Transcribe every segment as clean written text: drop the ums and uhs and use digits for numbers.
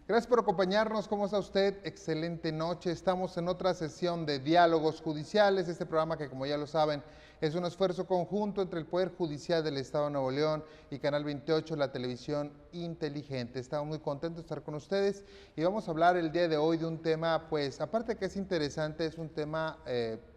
Gracias por acompañarnos. ¿Cómo está usted? Excelente noche. Estamos en otra sesión de Diálogos Judiciales. Este programa que, como ya lo saben, es un esfuerzo conjunto entre el Poder Judicial del Estado de Nuevo León y Canal 28, la televisión inteligente. Estamos muy contentos de estar con ustedes y vamos a hablar el día de hoy de un tema, pues, aparte que es interesante, es un tema,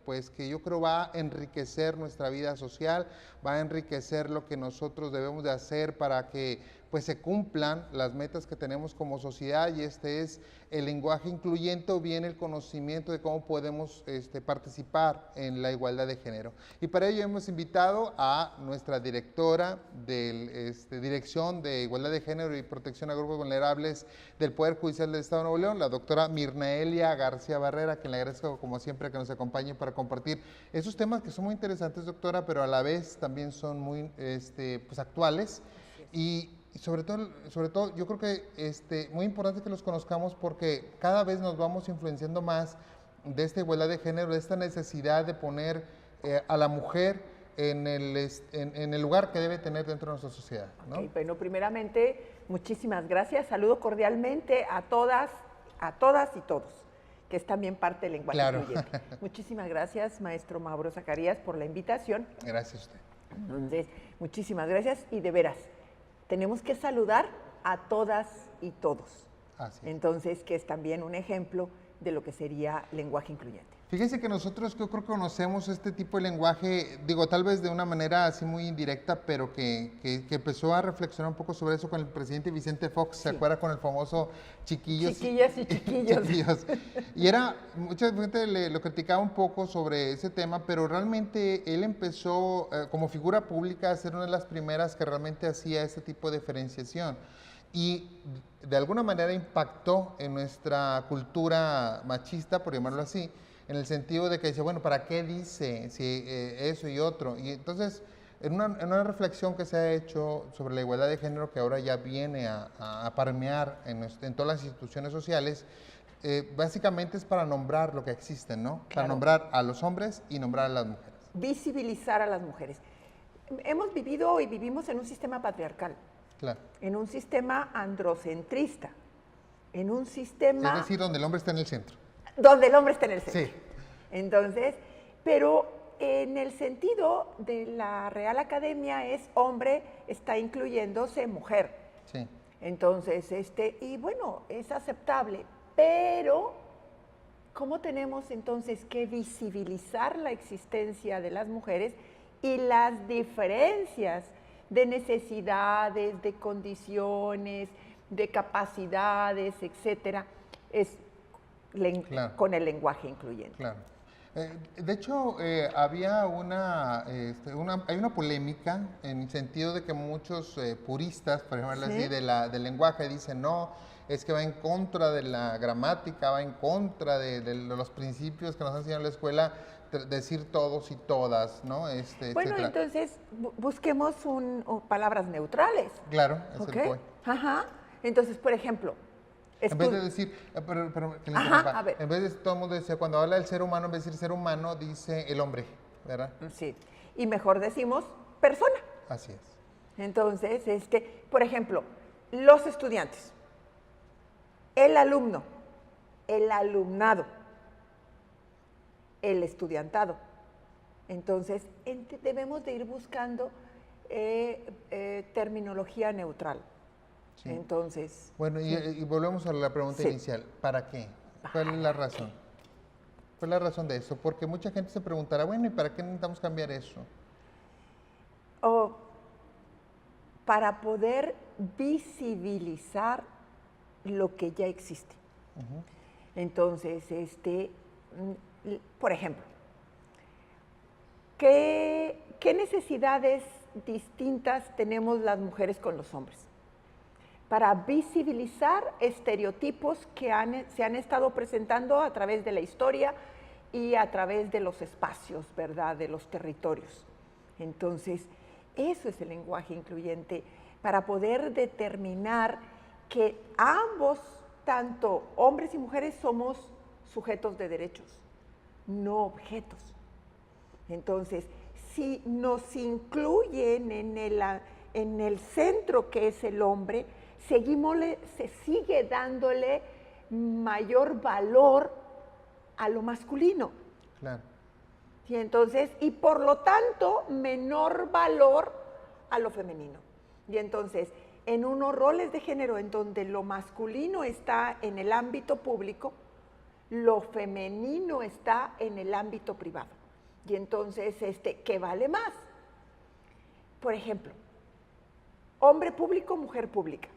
pues, que yo creo va a enriquecer nuestra vida social, va a enriquecer lo que nosotros debemos de hacer para que pues se cumplan las metas que tenemos como sociedad, y este es el lenguaje incluyente o bien el conocimiento de cómo podemos participar en la igualdad de género. Y para ello hemos invitado a nuestra directora de Dirección de Igualdad de Género y Protección a Grupos Vulnerables del Poder Judicial del Estado de Nuevo León, la doctora Mirnaelia García Barrera, a quien le agradezco como siempre que nos acompañe para compartir esos temas que son muy interesantes, doctora, pero a la vez también son muy pues actuales y sobre todo, yo creo que muy importante que los conozcamos porque cada vez nos vamos influenciando más de esta igualdad de género, de esta necesidad de poner a la mujer en el lugar que debe tener dentro de nuestra sociedad, ¿no? Okay, bueno, primeramente, muchísimas gracias. Saludo cordialmente a todas y todos, que es también parte del lenguaje incluyente. Muchísimas gracias, maestro Mauro Zacarías, por la invitación. Gracias a usted. Entonces, muchísimas gracias y de veras, tenemos que saludar a todas y todos. Así es. Entonces, que es también un ejemplo de lo que sería lenguaje incluyente. Fíjese que nosotros yo creo que conocemos este tipo de lenguaje, digo, tal vez de una manera así muy indirecta, pero que empezó a reflexionar un poco sobre eso con el presidente Vicente Fox, ¿se acuerda? Con el famoso chiquillos. Chiquillas y chiquillos. Chiquillos. Y era, mucha gente lo criticaba un poco sobre ese tema, pero realmente él empezó como figura pública a ser una de las primeras que realmente hacía este tipo de diferenciación. Y de alguna manera impactó en nuestra cultura machista, por llamarlo así, en el sentido de que dice, bueno, ¿para qué dice si, eso y otro? Y entonces, en una reflexión que se ha hecho sobre la igualdad de género, que ahora ya viene a permear en todas las instituciones sociales, básicamente es para nombrar lo que existe, ¿no? Claro. Para nombrar a los hombres y nombrar a las mujeres. Visibilizar a las mujeres. Hemos vivido y vivimos en un sistema patriarcal. Claro. En un sistema androcentrista, en un sistema... Es decir, donde el hombre está en el centro. Donde el hombre está en el centro. Sí. Entonces, pero en el sentido de la Real Academia es hombre, está incluyéndose mujer. Sí. Entonces, y bueno, es aceptable, pero ¿cómo tenemos entonces que visibilizar la existencia de las mujeres y las diferencias de necesidades, de condiciones, de capacidades, etcétera, Claro. con el lenguaje incluyente? Claro. De hecho, había hay una polémica en el sentido de que muchos puristas, por ejemplo, ¿Sí? así, del lenguaje, dicen, no, es que va en contra de la gramática, va en contra de los principios que nos han enseñado en la escuela, decir todos y todas, ¿no? Bueno, etcétera. entonces palabras neutrales. Claro, es ¿Ok? el point. Ajá. Entonces, por ejemplo, En vez de decir, que le Ajá, interrumpa. a ver. En vez de, todo el mundo decía, cuando habla del ser humano, en vez de decir ser humano, dice el hombre, ¿verdad? Sí, y mejor decimos persona. Así es. Entonces, por ejemplo, los estudiantes, el alumno, el alumnado, el estudiantado. Entonces, debemos de ir buscando terminología neutral. Sí. Entonces... Bueno, y volvemos a la pregunta inicial. ¿Para qué? ¿Cuál es la razón? ¿Cuál es la razón de eso? Porque mucha gente se preguntará, bueno, ¿y para qué necesitamos cambiar eso? Para poder visibilizar lo que ya existe. Uh-huh. Entonces, por ejemplo, ¿qué necesidades distintas tenemos las mujeres con los hombres? Para visibilizar estereotipos que se han estado presentando a través de la historia y a través de los espacios, ¿verdad?, de los territorios. Entonces, eso es el lenguaje incluyente, para poder determinar que ambos, tanto hombres y mujeres, somos sujetos de derechos, no objetos. Entonces, si nos incluyen en el centro que es el hombre, se sigue dándole mayor valor a lo masculino. Claro. Y entonces, y por lo tanto, menor valor a lo femenino. Y entonces, en unos roles de género en donde lo masculino está en el ámbito público, lo femenino está en el ámbito privado. Y entonces, ¿qué vale más? Por ejemplo, hombre público, mujer pública.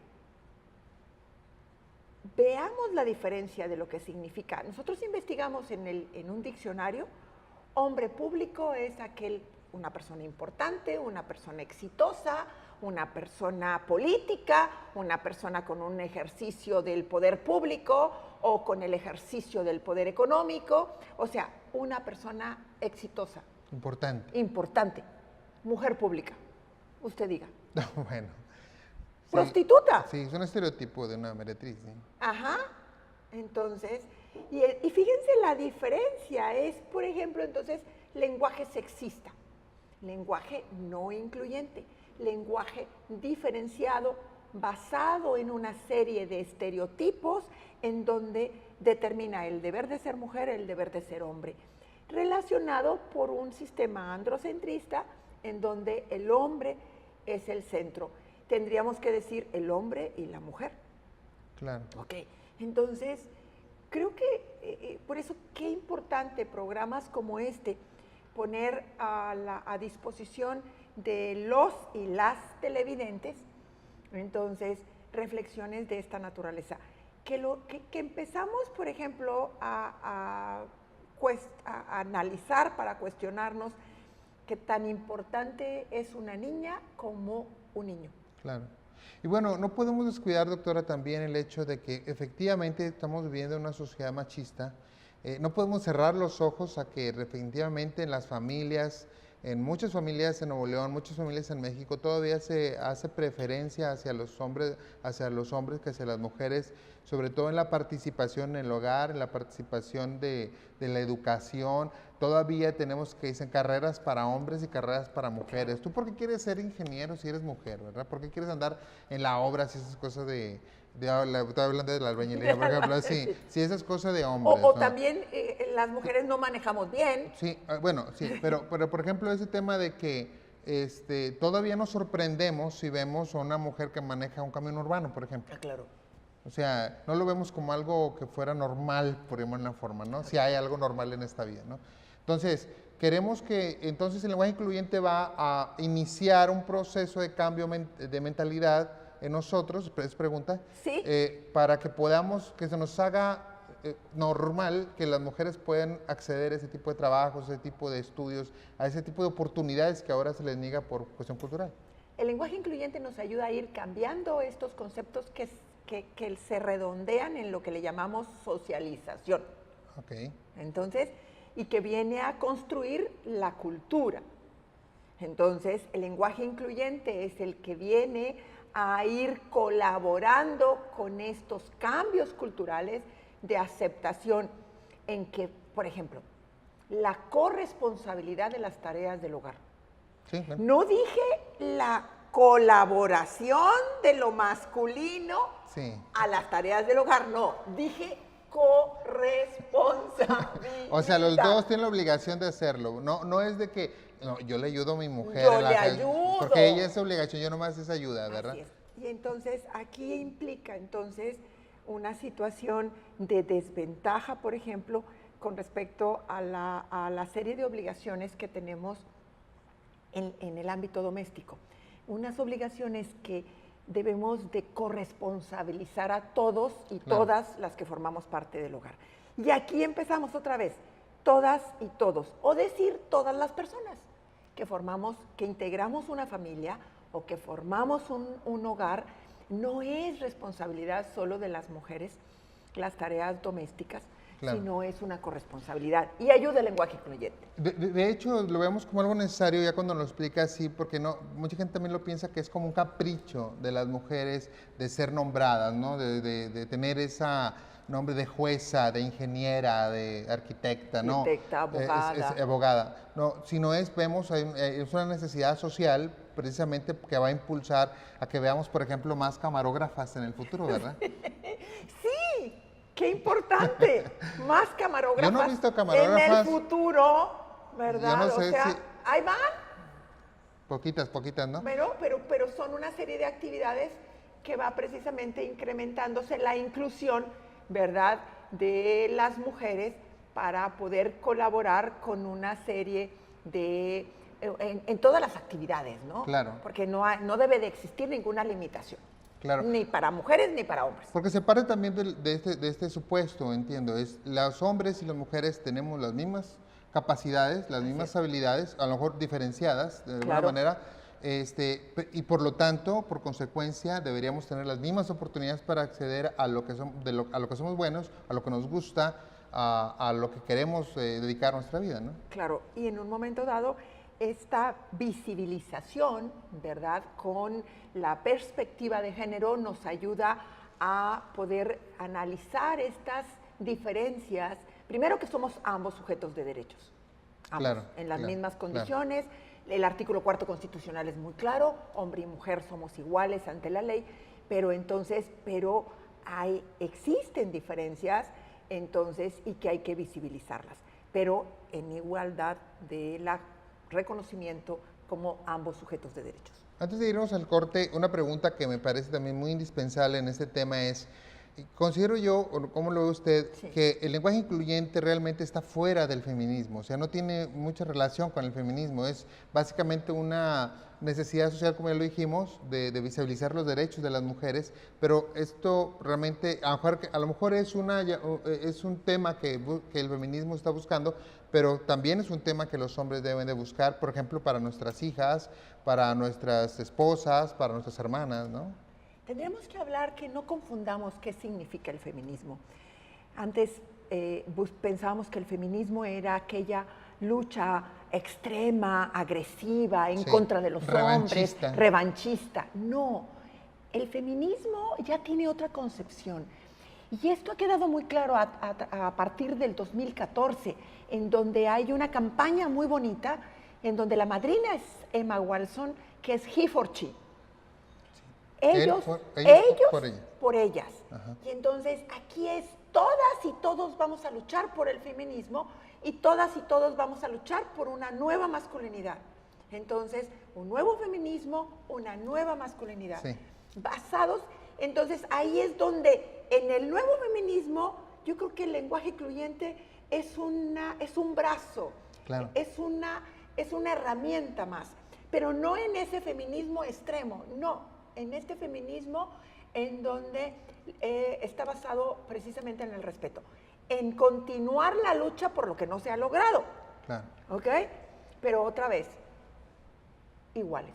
Veamos la diferencia de lo que significa. Nosotros investigamos en un diccionario. Hombre público es una persona importante, una persona exitosa, una persona política, una persona con un ejercicio del poder público o con el ejercicio del poder económico, o sea, una persona exitosa. Importante. Importante. Mujer pública, usted diga. Bueno. Prostituta. Sí, es un estereotipo de una meretriz. ¿Sí? Ajá. Entonces, y fíjense la diferencia, es, por ejemplo, entonces, lenguaje sexista, lenguaje no incluyente, lenguaje diferenciado, basado en una serie de estereotipos en donde determina el deber de ser mujer, el deber de ser hombre, relacionado por un sistema androcentrista en donde el hombre es el centro. Tendríamos que decir el hombre y la mujer. Claro. Ok, entonces, creo que por eso qué importante programas como este, poner a disposición de los y las televidentes, entonces, reflexiones de esta naturaleza. Que empezamos, por ejemplo, a analizar para cuestionarnos qué tan importante es una niña como un niño. Claro. Y bueno, no podemos descuidar, doctora, también el hecho de que efectivamente estamos viviendo en una sociedad machista. No podemos cerrar los ojos a que definitivamente en las familias, en muchas familias en Nuevo León, muchas familias en México, todavía se hace preferencia hacia los hombres que hacia las mujeres, sobre todo en la participación en el hogar, en la participación de la educación. Todavía tenemos que dicen carreras para hombres y carreras para mujeres. ¿Tú por qué quieres ser ingeniero si eres mujer, verdad? ¿Por qué quieres andar en la obra si esas cosas estoy hablando de la albañilería, por ejemplo, si esas cosas de hombres. O también las mujeres no manejamos bien. Sí, bueno, sí, pero por ejemplo ese tema de que todavía nos sorprendemos si vemos a una mujer que maneja un camión urbano, por ejemplo. Ah, claro. O sea, no lo vemos como algo que fuera normal, por llamarlo de una forma, ¿no? Si hay algo normal en esta vida, ¿no? Entonces, queremos que, entonces el lenguaje incluyente va a iniciar un proceso de cambio de mentalidad en nosotros, es pregunta, ¿Sí? Para que podamos, que se nos haga normal que las mujeres puedan acceder a ese tipo de trabajos, a ese tipo de estudios, a ese tipo de oportunidades que ahora se les niega por cuestión cultural. El lenguaje incluyente nos ayuda a ir cambiando estos conceptos que se redondean en lo que le llamamos socialización. Okay. Entonces, y que viene a construir la cultura. Entonces, el lenguaje incluyente es el que viene a ir colaborando con estos cambios culturales de aceptación en que, por ejemplo, la corresponsabilidad de las tareas del hogar. Sí, bueno. No dije la colaboración de lo masculino a las tareas del hogar, no, dije corresponsabilidad. O sea, los dos tienen la obligación de hacerlo, no es de que no, yo le ayudo a mi mujer. Yo le ayudo. Porque ella es obligación, yo nomás es ayuda, ¿verdad? Así es. Y entonces aquí implica entonces una situación de desventaja, por ejemplo, con respecto a la serie de obligaciones que tenemos en el ámbito doméstico. Unas obligaciones que debemos de corresponsabilizar a todos y todas las que formamos parte del hogar. Y aquí empezamos otra vez, todas y todos, o decir todas las personas que integramos una familia o que formamos un hogar. No es responsabilidad solo de las mujeres las tareas domésticas, sino es una corresponsabilidad y ayuda el lenguaje incluyente. De hecho, lo vemos como algo necesario ya cuando lo explica así, porque mucha gente también lo piensa que es como un capricho de las mujeres de ser nombradas, ¿no? De tener esa nombre de jueza, de ingeniera, de arquitecta, ¿no? Arquitecta, abogada. Es abogada. No, sino vemos, es una necesidad social precisamente que va a impulsar a que veamos, por ejemplo, más camarógrafas en el futuro, ¿verdad? Sí, qué importante. Más camarógrafas. Yo no he visto camarógrafas. En el futuro, ¿verdad? Yo no sé o sea, si- ahí van. Poquitas, ¿no? Pero son una serie de actividades que va precisamente incrementándose la inclusión, ¿verdad?, de las mujeres para poder colaborar con una serie de, en todas las actividades, ¿no? Claro. Porque no debe de existir ninguna limitación. Claro. Ni para mujeres ni para hombres. Porque se parte también de este supuesto, entiendo, es los hombres y las mujeres tenemos las mismas capacidades, las mismas habilidades, a lo mejor diferenciadas de alguna Claro. manera, y por lo tanto, por consecuencia, deberíamos tener las mismas oportunidades para acceder a lo que a lo que somos buenos, a lo que nos gusta, a lo que queremos dedicar nuestra vida, ¿no? Claro, y en un momento dado, esta visibilización, ¿verdad?, con la perspectiva de género nos ayuda a poder analizar estas diferencias. Primero que somos ambos sujetos de derechos, ambos, Claro, en las claro, mismas claro. condiciones. El artículo 4 constitucional es muy claro, hombre y mujer somos iguales ante la ley, pero existen diferencias, entonces, y que hay que visibilizarlas, pero en igualdad de reconocimiento como ambos sujetos de derechos. Antes de irnos al corte, una pregunta que me parece también muy indispensable en este tema es, considero yo, o cómo lo ve usted, Sí. que el lenguaje incluyente realmente está fuera del feminismo, o sea, no tiene mucha relación con el feminismo, es básicamente una necesidad social, como ya lo dijimos, de visibilizar los derechos de las mujeres, pero esto realmente, a lo mejor es un tema que el feminismo está buscando, pero también es un tema que los hombres deben de buscar, por ejemplo, para nuestras hijas, para nuestras esposas, para nuestras hermanas, ¿no? Tendremos que hablar que no confundamos qué significa el feminismo. Antes pensábamos que el feminismo era aquella lucha extrema, agresiva, en Sí, contra de los revanchista. hombres, revanchista. No, el feminismo ya tiene otra concepción. Y esto ha quedado muy claro a partir del 2014, en donde hay una campaña muy bonita, en donde la madrina es Emma Watson, que es He for She. Ellos por ellas. Ajá. Y entonces aquí es todas y todos vamos a luchar por el feminismo y todas y todos vamos a luchar por una nueva masculinidad. Entonces, un nuevo feminismo, una nueva masculinidad. Sí. Basados, entonces ahí es donde en el nuevo feminismo yo creo que el lenguaje incluyente es un brazo, Claro. es una herramienta más, pero no en ese feminismo extremo, no. En este feminismo en donde está basado precisamente en el respeto, en continuar la lucha por lo que no se ha logrado, Claro. ¿ok? Pero otra vez, iguales.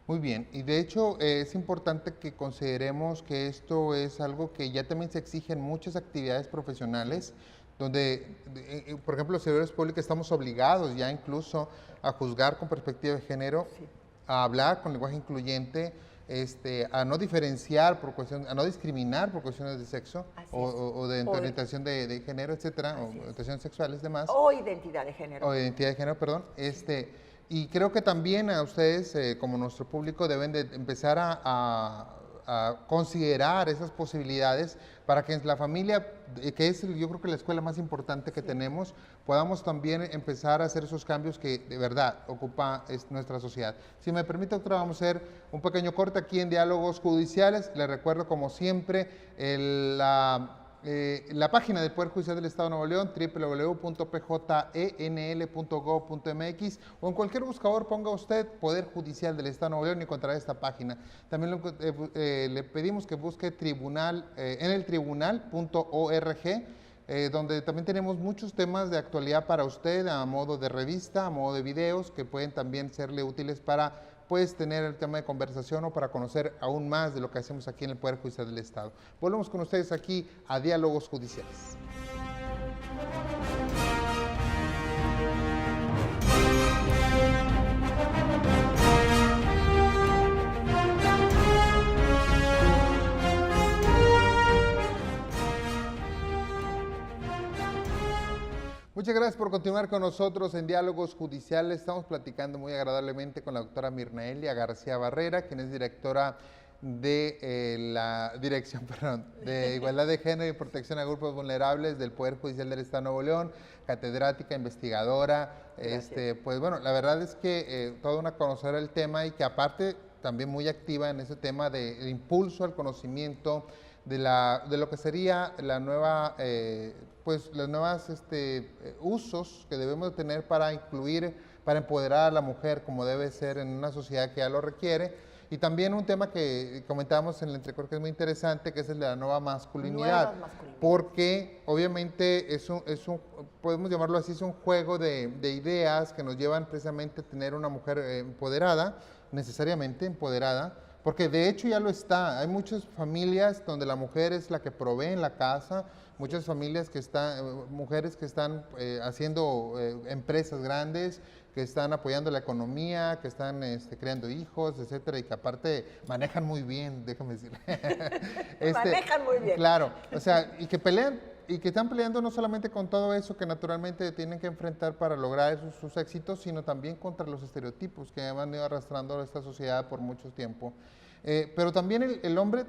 Muy bien, y de hecho es importante que consideremos que esto es algo que ya también se exige en muchas actividades profesionales, donde, por ejemplo, los servidores públicos estamos obligados ya incluso a juzgar con perspectiva de género, Sí. a hablar con lenguaje incluyente, a no diferenciar a no discriminar por cuestiones de sexo Así es. o de orientación de género, etcétera, o Así es. orientaciones sexuales, demás. O identidad de género. O de identidad de género, perdón. Y creo que también a ustedes, como nuestro público, deben de empezar a considerar esas posibilidades para que en la familia, que es yo creo que la escuela más importante que tenemos, podamos también empezar a hacer esos cambios que de verdad ocupa nuestra sociedad. Si me permite, doctora, vamos a hacer un pequeño corte aquí en Diálogos Judiciales. Les recuerdo, como siempre, la página del Poder Judicial del Estado de Nuevo León, www.pjenl.gov.mx, o en cualquier buscador ponga usted Poder Judicial del Estado de Nuevo León y encontrará esta página. También le pedimos que busque en el tribunal.org, donde también tenemos muchos temas de actualidad para usted, a modo de revista, a modo de videos, que pueden también serle útiles para tener el tema de conversación o para conocer aún más de lo que hacemos aquí en el Poder Judicial del Estado. Volvemos con ustedes aquí a Diálogos Judiciales. Muchas gracias por continuar con nosotros en Diálogos Judiciales. Estamos platicando muy agradablemente con la doctora Mirnaelia García Barrera, quien es directora de la Dirección de Igualdad de Género y Protección a Grupos Vulnerables del Poder Judicial del Estado de Nuevo León, catedrática, investigadora. Pues bueno, la verdad es que toda una conocedora del tema y que aparte también muy activa en ese tema de impulso al conocimiento de lo que sería la nueva, pues las nuevas usos que debemos de tener para incluir, para empoderar a la mujer como debe ser en una sociedad que ya lo requiere. Y también un tema que comentábamos en el entrecorte que es muy interesante, que es el de la nueva masculinidad. Porque obviamente podemos llamarlo así, es un juego de ideas que nos llevan precisamente a tener una mujer empoderada, necesariamente empoderada, porque de hecho ya lo está. Hay muchas familias donde la mujer es la que provee en la casa, muchas familias que están, mujeres que están haciendo empresas grandes, que están apoyando la economía, que están creando hijos, etcétera, y que aparte manejan muy bien, déjame decir. Manejan muy bien. Claro, o sea, y que pelean, y que están peleando no solamente con todo eso que naturalmente tienen que enfrentar para lograr sus éxitos, sino también contra los estereotipos que han ido arrastrando a esta sociedad por mucho tiempo. Pero también el hombre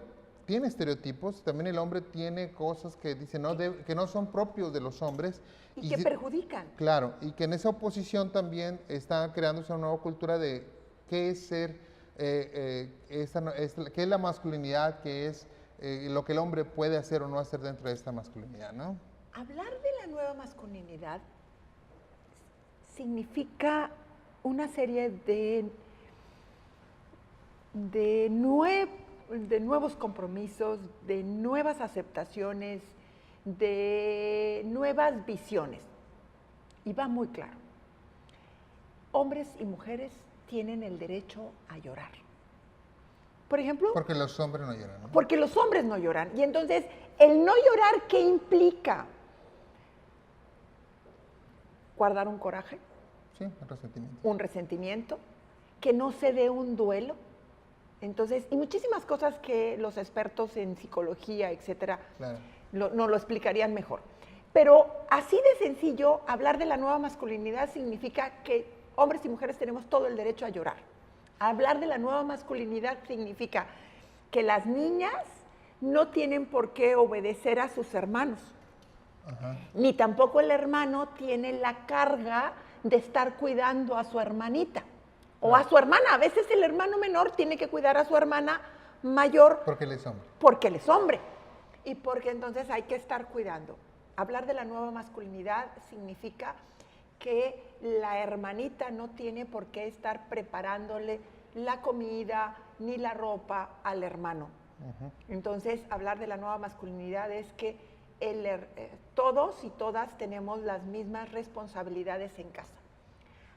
tiene estereotipos, también el hombre tiene cosas que dicen que no son propios de los hombres. Y que perjudican. Claro, y que en esa oposición también está creándose una nueva cultura de qué es ser, qué es la masculinidad, qué es lo que el hombre puede hacer o no hacer dentro de esta masculinidad, ¿no? Hablar de la nueva masculinidad significa una serie de nuevos compromisos, de nuevas aceptaciones, de nuevas visiones. Y va muy claro. Hombres y mujeres tienen el derecho a llorar. Por ejemplo... Porque los hombres no lloran, ¿no? Porque los hombres no lloran. Y entonces, el no llorar, ¿qué implica? Guardar un coraje. Sí, un resentimiento. Un resentimiento. Que no se dé un duelo. Entonces, y muchísimas cosas que los expertos en psicología, etcétera, claro, nos lo explicarían mejor. Pero así de sencillo, hablar de la nueva masculinidad significa que hombres y mujeres tenemos todo el derecho a llorar. Hablar de la nueva masculinidad significa que las niñas no tienen por qué obedecer a sus hermanos. Ajá. Ni tampoco el hermano tiene la carga de estar cuidando a su hermanita o a su hermana. A veces el hermano menor tiene que cuidar a su hermana mayor. Porque él es hombre. Porque él es hombre. Y porque entonces hay que estar cuidando. Hablar de la nueva masculinidad significa que la hermanita no tiene por qué estar preparándole la comida ni la ropa al hermano. Uh-huh. Entonces, hablar de la nueva masculinidad es que todos y todas tenemos las mismas responsabilidades en casa.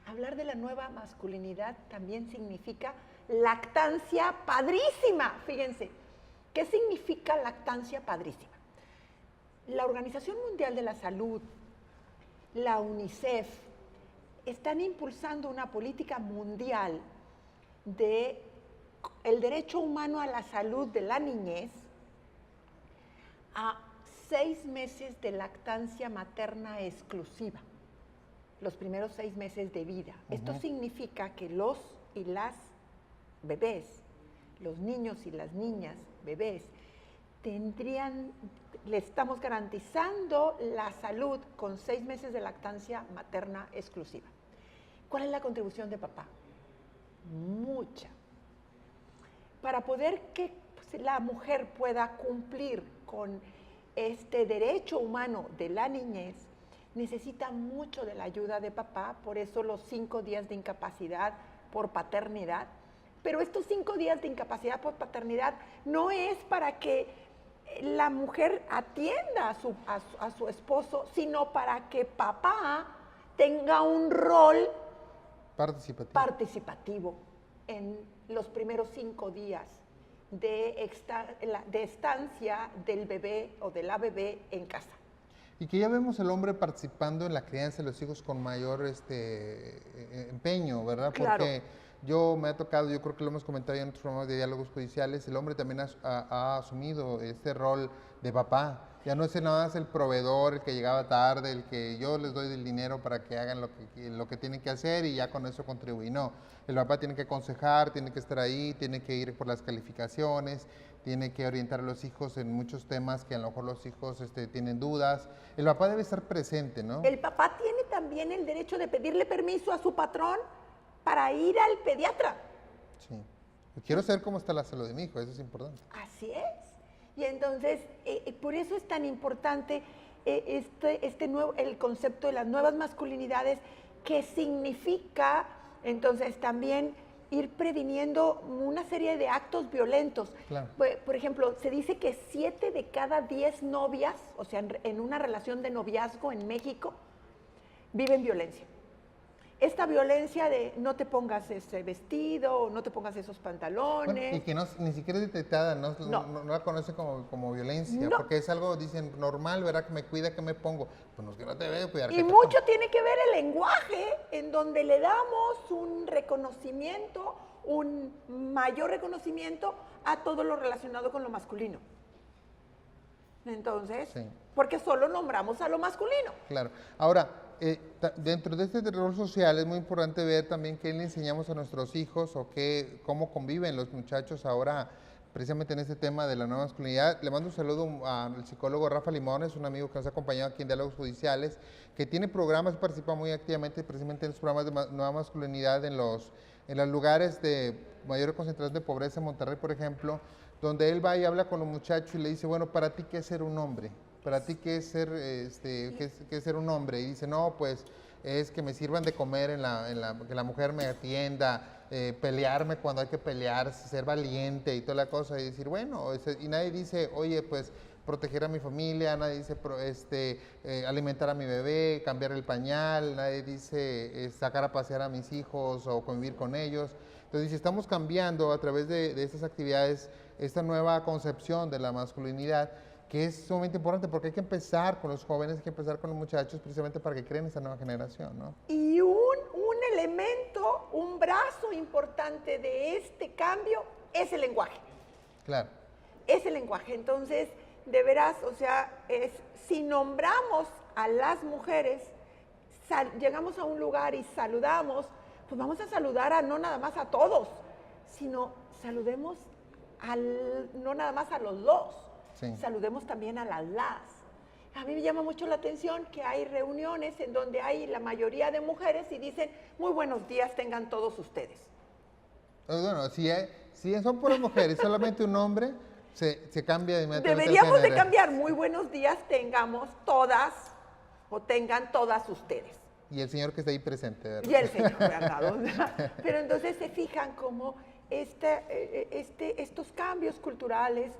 Hablar de la nueva masculinidad también significa lactancia padrísima. Fíjense, ¿qué significa lactancia padrísima? La Organización Mundial de la Salud, la UNICEF, están impulsando una política mundial de el derecho humano a la salud de la niñez a 6 meses de lactancia materna exclusiva, los primeros 6 meses de vida. Uh-huh. Esto significa que los y las bebés, los niños y las niñas, bebés, le estamos garantizando la salud con 6 meses de lactancia materna exclusiva. ¿Cuál es la contribución de papá? Mucha. Para poder que la mujer pueda cumplir con este derecho humano de la niñez, necesita mucho de la ayuda de papá, por eso los 5 días de incapacidad por paternidad. Pero estos 5 días de incapacidad por paternidad no es para que la mujer atienda a su esposo, sino para que papá tenga un rol participativo en los primeros 5 días de estancia del bebé o de la bebé en casa. Y que ya vemos al hombre participando en la crianza de los hijos con mayor empeño, ¿verdad? Claro. Porque me ha tocado, yo creo que lo hemos comentado ya en otros programas de diálogos judiciales, el hombre también ha asumido este rol de papá, Ya no es nada más el proveedor, el que llegaba tarde, el que yo les doy el dinero para que hagan lo que tienen que hacer y ya con eso contribuí. No, el papá tiene que aconsejar, tiene que estar ahí, tiene que ir por las calificaciones, tiene que orientar a los hijos en muchos temas que a lo mejor los hijos tienen dudas. El papá debe estar presente, ¿no? El papá tiene también el derecho de pedirle permiso a su patrón para ir al pediatra. Sí. Quiero saber cómo está la salud de mi hijo, eso es importante. Así es. Y entonces, por eso es tan importante el concepto de las nuevas masculinidades, que significa, entonces, también ir previniendo una serie de actos violentos. Claro. Por ejemplo, se dice que 7 de cada 10 novias, o sea, en una relación de noviazgo en México, viven violencia. Esta violencia de no te pongas ese vestido, no te pongas esos pantalones. Bueno, y que ni siquiera es detectada, no la conoce como violencia, No. porque es algo, dicen, normal, ¿verdad? Que me cuida, que me pongo. Pues no, que no te veo cuidar. Y mucho tiene que ver el lenguaje, en donde le damos un reconocimiento, un mayor reconocimiento a todo lo relacionado con lo masculino. Entonces, Sí. porque solo nombramos a lo masculino. Claro. Ahora, dentro de este rol social es muy importante ver también qué le enseñamos a nuestros hijos o cómo conviven los muchachos ahora, precisamente en este tema de la nueva masculinidad. Le mando un saludo al psicólogo Rafa Limones, un amigo que nos ha acompañado aquí en Diálogos Judiciales, que tiene programas, participa muy activamente precisamente en los programas de nueva masculinidad en los lugares de mayor concentración de pobreza, en Monterrey, por ejemplo, donde él va y habla con los muchachos y le dice, bueno, ¿para ti qué es ser un hombre? ¿Para ti qué es ser, qué es ser un hombre? Y dice, no, pues es que me sirvan de comer, que la mujer me atienda, pelearme cuando hay que pelear, ser valiente y toda la cosa. Y decir, bueno, y nadie dice, oye, pues proteger a mi familia, nadie dice alimentar a mi bebé, cambiar el pañal, nadie dice sacar a pasear a mis hijos o convivir con ellos. Entonces, si estamos cambiando a través de estas actividades esta nueva concepción de la masculinidad, que es sumamente importante porque hay que empezar con los jóvenes, hay que empezar con los muchachos precisamente para que creen esa nueva generación, ¿no? Y un elemento, un brazo importante de este cambio es el lenguaje. Claro. Es el lenguaje. Entonces, de veras, o sea, si nombramos a las mujeres, llegamos a un lugar y saludamos, pues vamos a saludar no nada más a todos, sino saludemos no nada más a los dos. Sí. Saludemos también a las. A mí me llama mucho la atención que hay reuniones en donde hay la mayoría de mujeres y dicen, muy buenos días tengan todos ustedes. Bueno, si son puras mujeres, solamente un hombre, se cambia inmediatamente. Deberíamos de cambiar, muy buenos días tengamos todas o tengan todas ustedes. Y el señor que está ahí presente, ¿verdad? Y el señor, ¿verdad? Pero entonces se fijan cómo estos cambios culturales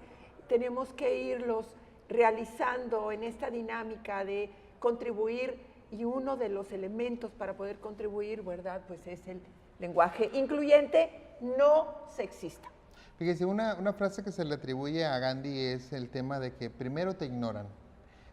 tenemos que irlos realizando en esta dinámica de contribuir, y uno de los elementos para poder contribuir, ¿verdad? Pues es el lenguaje incluyente, no sexista. Fíjese, una frase que se le atribuye a Gandhi es el tema de que primero te ignoran,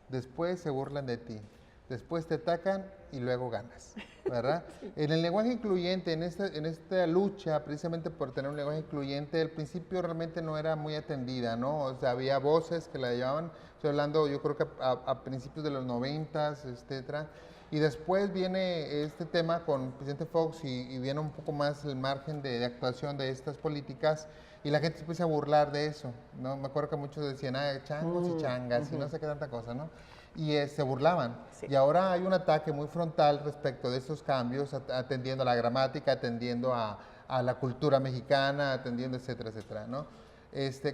después se burlan de ti, después te atacan y luego ganas, ¿verdad? Sí. En el lenguaje incluyente, en esta lucha precisamente por tener un lenguaje incluyente, al principio realmente no era muy atendida, ¿no? O sea, había voces que la llevaban, estoy hablando yo creo que a principios de los 90s, etcétera, y después viene este tema con el presidente Fox y viene un poco más el margen de actuación de estas políticas, y la gente se empieza a burlar de eso, ¿no? Me acuerdo que muchos decían, changos y changas, y no sé qué tanta cosa, ¿no? Y se burlaban. Sí. Y ahora hay un ataque muy frontal respecto de estos cambios, atendiendo a la gramática, atendiendo a la cultura mexicana, atendiendo, etcétera, etcétera, ¿no?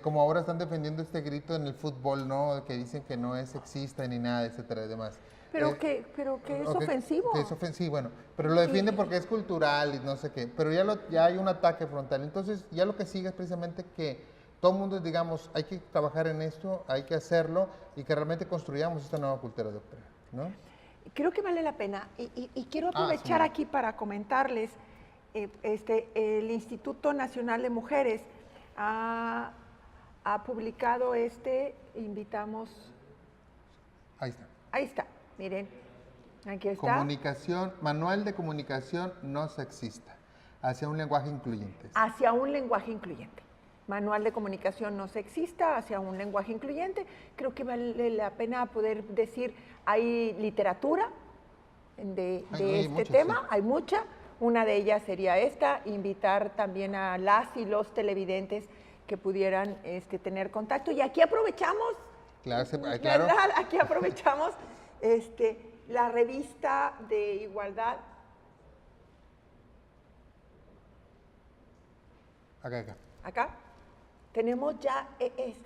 Como ahora están defendiendo este grito en el fútbol, ¿no? Que dicen que no es sexista ni nada, etcétera, y demás. Pero que es ofensivo. Que es ofensivo, bueno, pero lo defienden porque es cultural y no sé qué, pero ya hay un ataque frontal. Entonces, ya lo que sigue es precisamente que todo el mundo, digamos, hay que trabajar en esto, hay que hacerlo y que realmente construyamos esta nueva cultura, doctora, ¿no? Creo que vale la pena y quiero aprovechar aquí para comentarles, el Instituto Nacional de Mujeres ha publicado invitamos... Ahí está, miren, aquí está. Manual de comunicación no sexista, hacia un lenguaje incluyente. Hacia un lenguaje incluyente. manual de comunicación no sexista hacia un lenguaje incluyente. Creo que vale la pena poder decir, hay literatura de este tema, sí. Hay mucha. Una de ellas sería esta, invitar también a las y los televidentes que pudieran tener contacto. Y aquí aprovechamos, claro. ¿verdad? Aquí aprovechamos la revista de igualdad. Acá. ¿Tenemos ya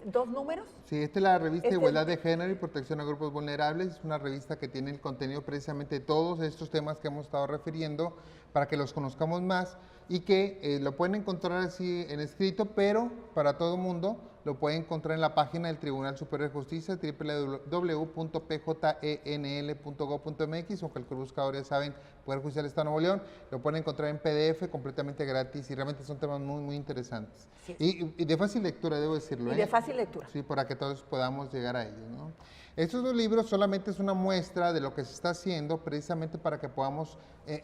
2 números? Sí, esta es la revista Igualdad de Género y Protección a Grupos Vulnerables. Es una revista que tiene el contenido precisamente de todos estos temas que hemos estado refiriendo para que los conozcamos más y que lo pueden encontrar así en escrito, pero para todo el mundo lo pueden encontrar en la página del Tribunal Superior de Justicia, www.pjnl.gov.mx, o cualquier buscador, ya saben, Poder Judicial del Estado de Nuevo León. Lo pueden encontrar en PDF completamente gratis y realmente son temas muy, muy interesantes. Sí. Y de fácil lectura, debo decirlo. Y de fácil lectura. Sí, para que todos podamos llegar a ellos, ¿no? Estos 2 libros solamente es una muestra de lo que se está haciendo precisamente para que podamos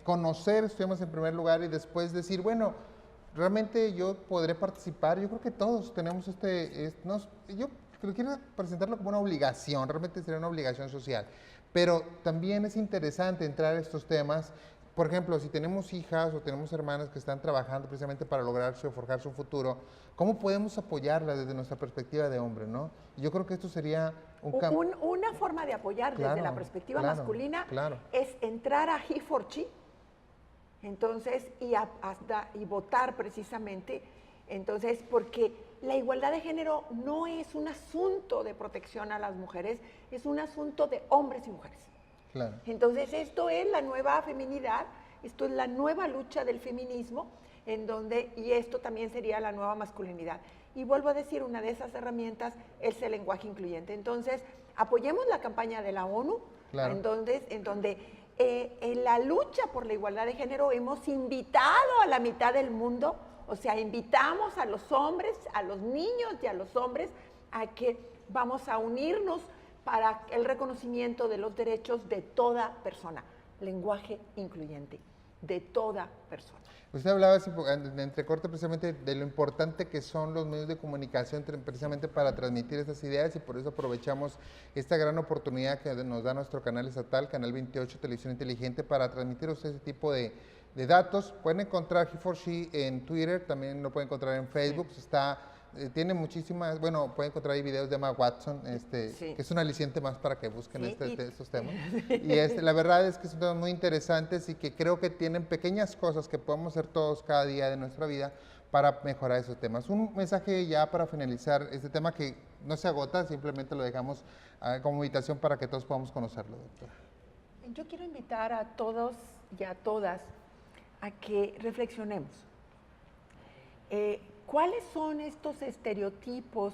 conocer estos temas en primer lugar y después decir, bueno, realmente yo podré participar. Yo creo que todos tenemos yo quiero presentarlo como una obligación, realmente sería una obligación social, pero también es interesante entrar a estos temas. Por ejemplo, si tenemos hijas o tenemos hermanas que están trabajando precisamente para lograrse o forjar su futuro, ¿cómo podemos apoyarlas desde nuestra perspectiva de hombre, no? Yo creo que esto sería una forma de apoyar desde la perspectiva masculina es entrar a He4She, entonces, y votar precisamente, entonces, porque la igualdad de género no es un asunto de protección a las mujeres, es un asunto de hombres y mujeres. Claro. Entonces, esto es la nueva feminidad, esto es la nueva lucha del feminismo, y esto también sería la nueva masculinidad. Y vuelvo a decir, una de esas herramientas es el lenguaje incluyente. Entonces, apoyemos la campaña de la ONU, claro. en donde en la lucha por la igualdad de género hemos invitado a la mitad del mundo, o sea, invitamos a los hombres, a los niños y a los hombres a que vamos a unirnos para el reconocimiento de los derechos de toda persona. Lenguaje incluyente, de toda persona. Usted hablaba en entrecorte precisamente de lo importante que son los medios de comunicación precisamente para transmitir estas ideas, y por eso aprovechamos esta gran oportunidad que nos da nuestro canal estatal, Canal 28 Televisión Inteligente, para transmitir ese tipo de datos. Pueden encontrar He4She en Twitter, también lo pueden encontrar en Facebook, sí. Tiene muchísimas, pueden encontrar ahí videos de Emma Watson, sí. que es un aliciente más para que busquen estos temas. Y la verdad es que son temas muy interesantes y que creo que tienen pequeñas cosas que podemos hacer todos cada día de nuestra vida para mejorar esos temas. Un mensaje ya para finalizar este tema que no se agota, simplemente lo dejamos como invitación para que todos podamos conocerlo, doctora. Yo quiero invitar a todos y a todas a que reflexionemos. ¿Cuáles son estos estereotipos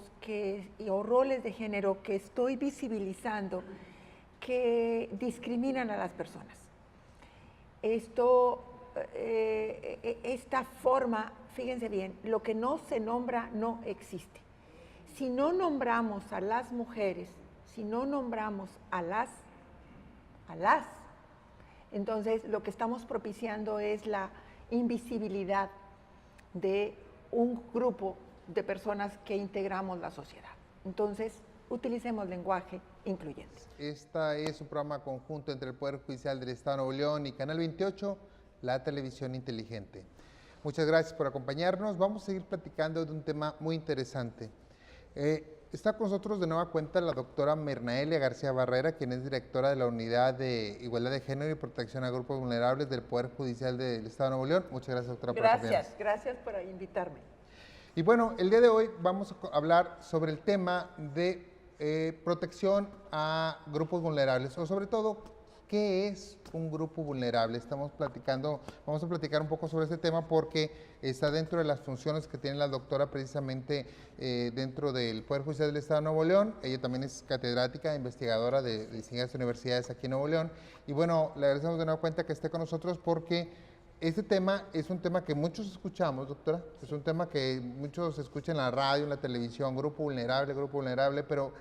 o roles de género que estoy visibilizando que discriminan a las personas? Esta forma, fíjense bien, lo que no se nombra no existe. Si no nombramos a las mujeres, si no nombramos a las, entonces lo que estamos propiciando es la invisibilidad de un grupo de personas que integramos la sociedad. Entonces, utilicemos lenguaje incluyente. Este es un programa conjunto entre el Poder Judicial del Estado de Nuevo León y Canal 28, la televisión inteligente. Muchas gracias por acompañarnos. Vamos a seguir platicando de un tema muy interesante. Está con nosotros de nueva cuenta la doctora Mirnaelia García Barrera, quien es directora de la Unidad de Igualdad de Género y Protección a Grupos Vulnerables del Poder Judicial del Estado de Nuevo León. Muchas gracias, doctora, por acompañarnos. Gracias por invitarme. Y bueno, el día de hoy vamos a hablar sobre el tema de protección a grupos vulnerables, o sobre todo, ¿qué es un grupo vulnerable? Vamos a platicar un poco sobre este tema porque está dentro de las funciones que tiene la doctora precisamente dentro del Poder Judicial del Estado de Nuevo León. Ella también es catedrática, investigadora de distintas universidades aquí en Nuevo León. Y bueno, le agradecemos de nueva cuenta que esté con nosotros porque este tema es un tema que muchos escuchamos, doctora. Es un tema que muchos escuchan en la radio, en la televisión, grupo vulnerable, pero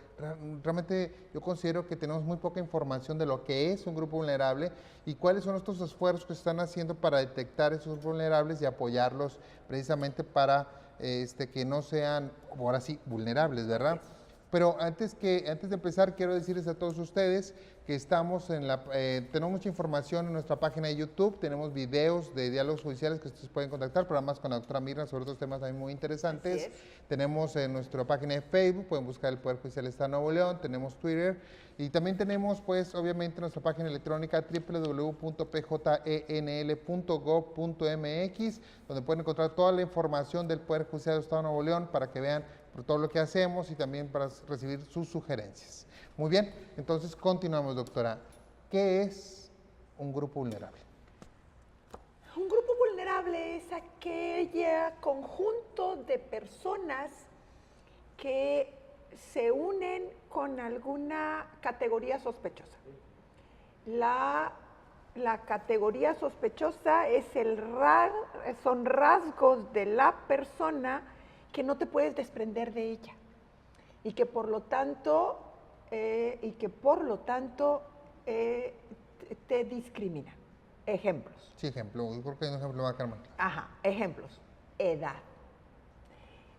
realmente yo considero que tenemos muy poca información de lo que es un grupo vulnerable y cuáles son estos esfuerzos que se están haciendo para detectar esos vulnerables y apoyarlos precisamente para que no sean, ahora sí, vulnerables, ¿verdad? Pero antes de empezar, quiero decirles a todos ustedes que estamos tenemos mucha información en nuestra página de YouTube, tenemos videos de diálogos judiciales que ustedes pueden contactar, programas con la doctora Mirna sobre otros temas también muy interesantes. Tenemos en nuestra página de Facebook, pueden buscar el Poder Judicial del Estado de Nuevo León, tenemos Twitter y también tenemos, pues, obviamente nuestra página electrónica www.pjnl.gov.mx, donde pueden encontrar toda la información del Poder Judicial del Estado de Nuevo León para que vean por todo lo que hacemos y también para recibir sus sugerencias. Muy bien, entonces continuamos, doctora. ¿Qué es un grupo vulnerable? Un grupo vulnerable es aquel conjunto de personas que se unen con alguna categoría sospechosa. La categoría sospechosa son rasgos de la persona que no te puedes desprender de ella y que por lo tanto te discrimina. Ejemplos. Sí, ejemplo. Yo creo que un ejemplo va a quedar más claro. Ajá, ejemplos. Edad.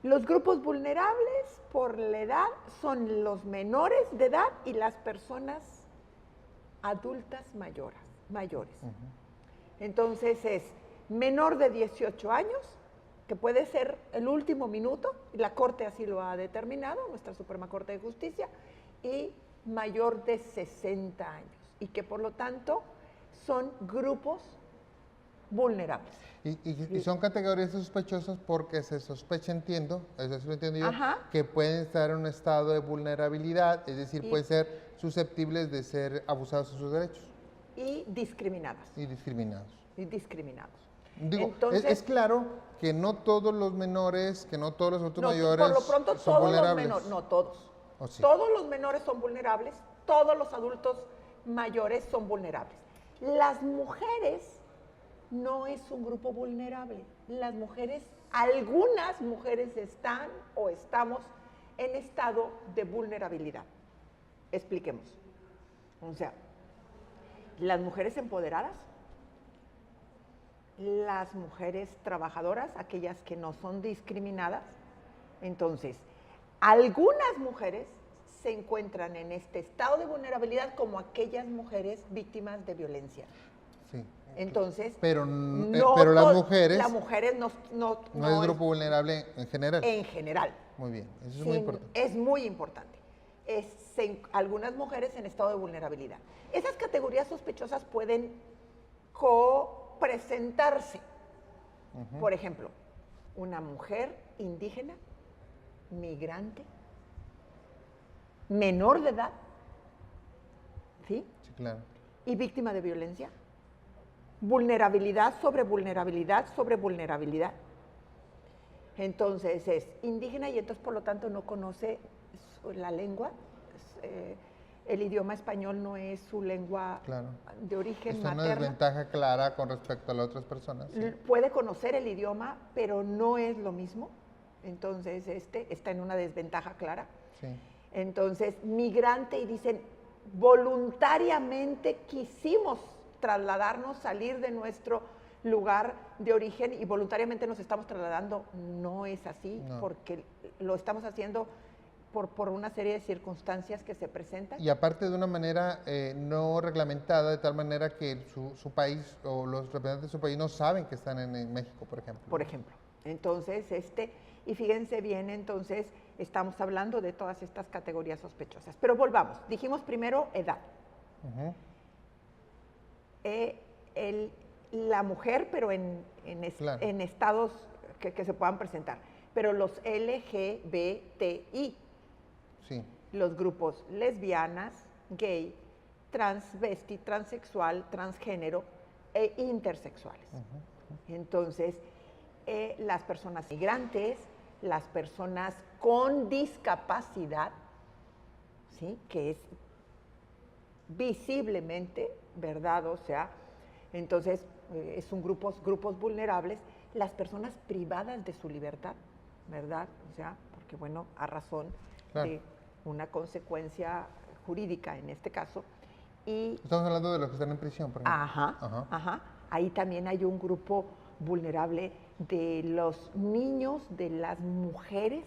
Los grupos vulnerables por la edad son los menores de edad y las personas adultas mayores. Entonces es menor de 18 años, que puede ser el último minuto, y la Corte así lo ha determinado, nuestra Suprema Corte de Justicia, y mayor de 60 años, y que por lo tanto son grupos vulnerables. Y son categorías sospechosas porque se sospecha, entiendo, eso lo entiendo yo, Ajá. que pueden estar en un estado de vulnerabilidad, es decir, pueden ser susceptibles de ser abusados de sus derechos. Y discriminadas. Y discriminados. Digo, entonces, es claro que no todos los menores, que no todos los adultos mayores por lo pronto, son todos vulnerables. los menores, no todos. Sí. Todos los menores son vulnerables, todos los adultos mayores son vulnerables. Las mujeres no es un grupo vulnerable. Las mujeres, algunas mujeres están o estamos en estado de vulnerabilidad. Expliquemos. O sea, las mujeres empoderadas, las mujeres trabajadoras, aquellas que no son discriminadas. Entonces, algunas mujeres se encuentran en este estado de vulnerabilidad como aquellas mujeres víctimas de violencia. Sí. Entonces, pero las mujeres... Las mujeres no es grupo vulnerable en general. En general. Muy bien, eso es muy importante. Es muy importante. Algunas mujeres en estado de vulnerabilidad. Esas categorías sospechosas pueden copresentarse. Por ejemplo, una mujer indígena, migrante, menor de edad, ¿sí? Sí, claro. Y víctima de violencia. Vulnerabilidad sobre vulnerabilidad sobre vulnerabilidad. Entonces es indígena y entonces por lo tanto no conoce la lengua. El idioma español no es su lengua de origen materna. Es una desventaja clara con respecto a las otras personas. Sí. Puede conocer el idioma, pero no es lo mismo. Entonces está en una desventaja clara. Sí. Entonces, migrante, y dicen, voluntariamente quisimos trasladarnos, salir de nuestro lugar de origen y voluntariamente nos estamos trasladando. No es así, porque lo estamos haciendo por una serie de circunstancias que se presentan. Y aparte de una manera no reglamentada, de tal manera que su país o los representantes de su país no saben que están en México, por ejemplo. Por ejemplo. Entonces, y fíjense bien, entonces, estamos hablando de todas estas categorías sospechosas. Pero volvamos, dijimos primero edad. La mujer, pero en estados que se puedan presentar. Pero los LGBTI, sí. Los grupos lesbianas, gay, transvesti, transexual, transgénero e intersexuales. Entonces, las personas migrantes, las personas con discapacidad, ¿sí? Que es visiblemente, ¿verdad? O sea, entonces son grupos vulnerables, las personas privadas de su libertad, ¿verdad? O sea, porque bueno, a razón de una consecuencia jurídica en este caso. Y estamos hablando de los que están en prisión, por ejemplo. Ahí también hay un grupo vulnerable de los niños, de las mujeres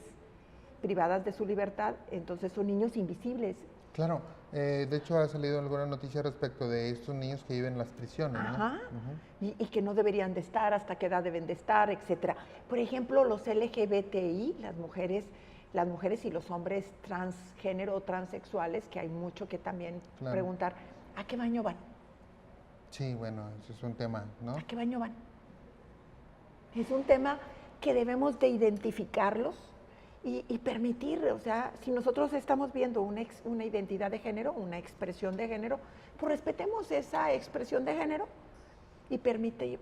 privadas de su libertad, entonces son niños invisibles. Claro, de hecho ha salido alguna noticia respecto de estos niños que viven en las prisiones, ¿no? Ajá. Y que no deberían de estar, hasta qué edad deben de estar, etcétera. Por ejemplo, los LGBTI, las mujeres y los hombres transgénero o transexuales, que hay mucho que también preguntar, ¿a qué baño van? Sí, bueno, eso es un tema, ¿no? ¿A qué baño van? Es un tema que debemos de identificarlos y permitir, o sea, si nosotros estamos viendo una identidad de género, una expresión de género, pues respetemos esa expresión de género y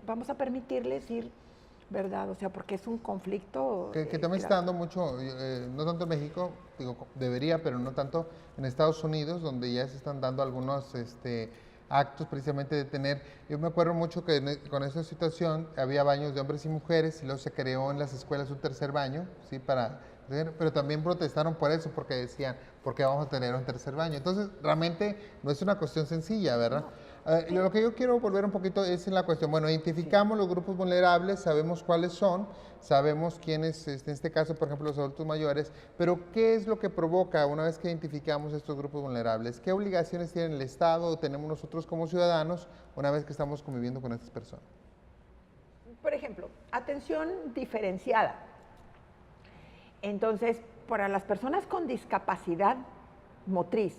vamos a permitirles ir, ¿verdad? O sea, porque es un conflicto... Que también está dando mucho, no tanto en México, digo, debería, pero no tanto en Estados Unidos, donde ya se están dando algunos actos precisamente de tener... Yo me acuerdo mucho que con esta situación había baños de hombres y mujeres y luego se creó en las escuelas un tercer baño, ¿sí? Pero también protestaron por eso, porque decían, ¿por qué vamos a tener un tercer baño? Entonces, realmente no es una cuestión sencilla, ¿verdad? Lo que yo quiero volver un poquito es en la cuestión, bueno, identificamos los grupos vulnerables, sabemos cuáles son, sabemos quiénes, en este caso, por ejemplo, los adultos mayores, pero ¿qué es lo que provoca una vez que identificamos estos grupos vulnerables? ¿Qué obligaciones tiene el Estado o tenemos nosotros como ciudadanos una vez que estamos conviviendo con estas personas? Por ejemplo, atención diferenciada. Entonces, para las personas con discapacidad motriz,